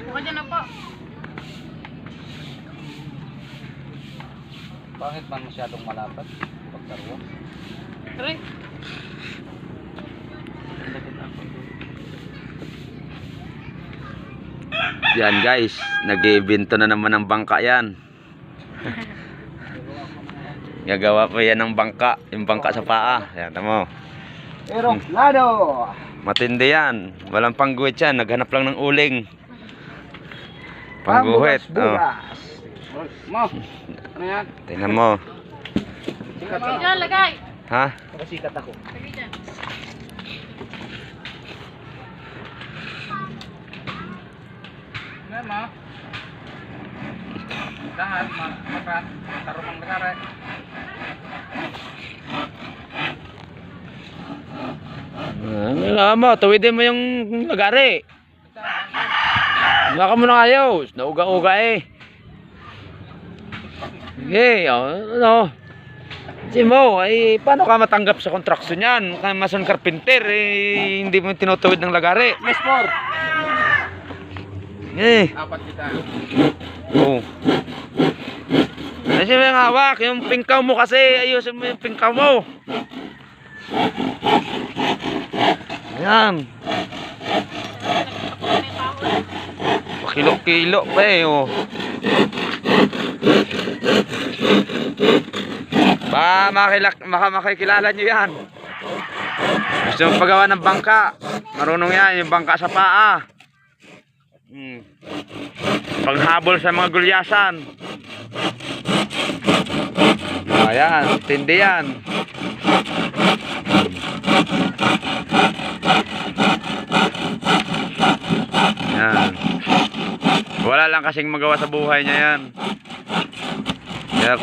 Buka dyan na po. Bakit man masyadong malapad? Pagkarwa. Try. Yan guys, nag-iibento na naman ng bangka yan. Gagawa pa yan ng bangka, yung bangka sa paa. Yan, tamo. Eroplano! Matindi yan. Walang pangguhit yan, naghanap lang ng uling. Pangguhit. Oh. Mo, ano yan? Tingnan mo. Lagay dyan, lagay. Ha? Nakasikat ako. Lagay dyan. Ano mo? Dahan, matarong ang lagare. Wala mo, tuwidin mo yung lagari. Baka mo na ayaw. Nauga-uga eh. Sige, ano. Si Mo, ay paano ka matanggap sa kontraksyon yan? Kaya mason carpenter, eh, hindi mo tinutuwid ng lagari. Yes, por. Eh. Apat kita. Oo. Kasi may hawak, yung pingkaw mo kasi, ayusin mo yung pingkaw mo. Ayan. Kilo-kilo pa eh, oh. Makikilala nyo yan. Gusto mong pagawa ng bangka. Marunong yan, yung bangka sa paa. Paghabol sa mga gulyasan. Ayan, tindi yan. Yan. Wala lang kasing magawa sa buhay niya yan. Kaya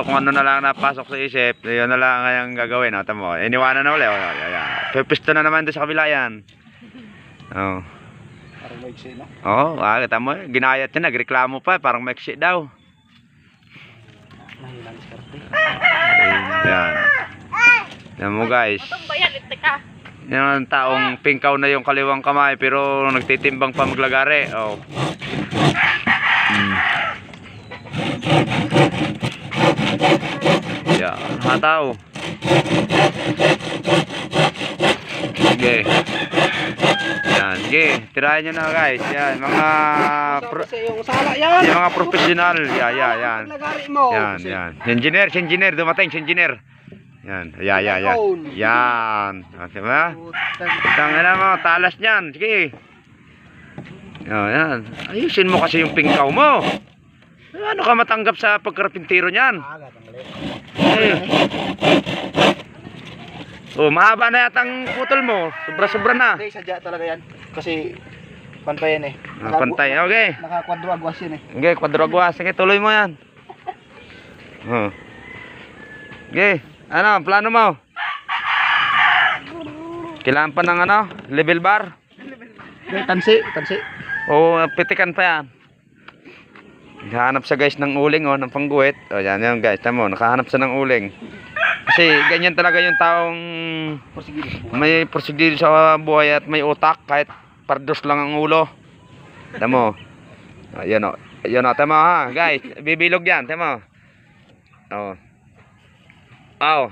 kung ano na lang napasok sa isip, yun na lang ang gagawin. O, tamo, iniwanan na ulit. Pipisto na naman doon sa kabila yan. Oh. Parang maiksi, no? Oo, kita mo, ginayat niya, nagreklamo pa, parang maiksi daw. Mahilang skarte. Yan. Yan mo guys. Matong bayan, itik ka. Yan ang taong pingkaw na yung kaliwang kamay pero nagtitimbang pa maglagari. Oh. Yan, mga tao. Sige. Yan, sige, tirahin nyo na guys. Yan, mga Yung sala yan! yung mga professional. Yan. Lagari mo! Yan. Si engineer, dumating si engineer. Yan, yan. Okay ba? Tangina mo, talas niyan. Sige. Yan. Ayusin mo kasi yung pingkaw mo. Ano ka matanggap sa pagkarpintero niyan? Oh, mahaba na yatang putol mo. Sobra-sobra na. Hindi, sadya talaga yan. Kasi, pantay yan eh. Pantay, okay. Naka-quadro-agwas yun eh. Okay, kwadro-agwas. Sige, tuloy mo yan. Oh. Okay, ano, plano mo? Kailangan pa ng ano, level bar? Tansi. O pitikan pa yan. Nakahanap siya guys ng uling ng pangguhit. O yan guys, tamo, nakahanap siya ng uling. Kasi ganyan talaga yung taong may porsigido sa buhay at may utak kahit pardos lang ang ulo. Tamo. Ayun o, tamo ha guys, bibilog yan, tamo.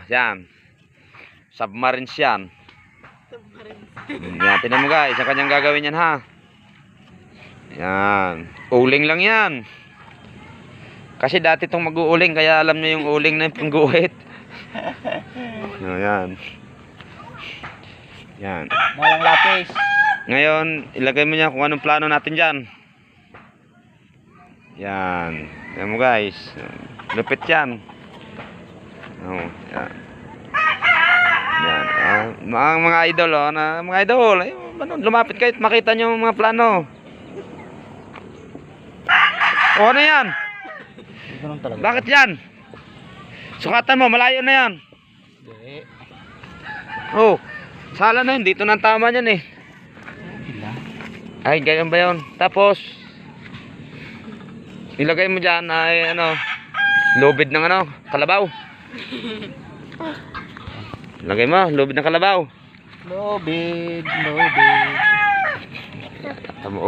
Yan. Submarines yan. Yan, tinan mo guys, ang kanyang gagawin yan ha. Yan. Uling lang yan. Kasi dati itong mag-uuling, kaya alam niya yung uling na yung pangguhit. Yan. Malang lapis. Ngayon, ilagay mo niya kung anong plano natin dyan. Yan. Yan mo guys. Lupit yan. Yan. Mga idol mga idol, lumapit kayo at makita nyo mga plano. Ano yan? Bakit yan? Sukatan mo, malayo na yan. Oh, sala na yun, dito na ang tama yan eh. Ay, ganyan ba yun? Tapos ilagay mo dyan ay lubid ng kalabaw. Lagay mo, lubid ng kalabaw. Lubid.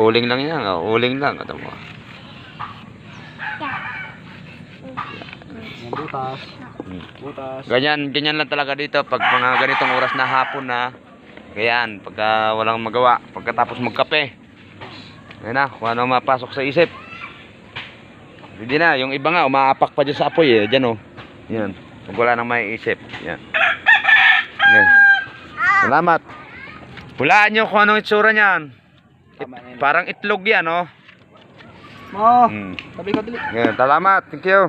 uling lang yan. Uling lang. Ito mo. Yan, butas. Hmm. Butas. Ganyan lang talaga dito pag mga ganitong oras na hapon na. Ganyan, pagka walang magawa, pagkatapos magkape. Ayun na, kung ano mapasok sa isip. Hindi na, yung iba nga, umaapak pa dyan sa apoy eh. Dyan oh. Yan. Pag wala nang may isip. Yan. Yan. Salamat. Hulaan nyo kung anong itsura niyan. Tama na yun. Parang itlog yan oh. Mo, Hmm. tabi ko dali. Yan, salamat. Thank you.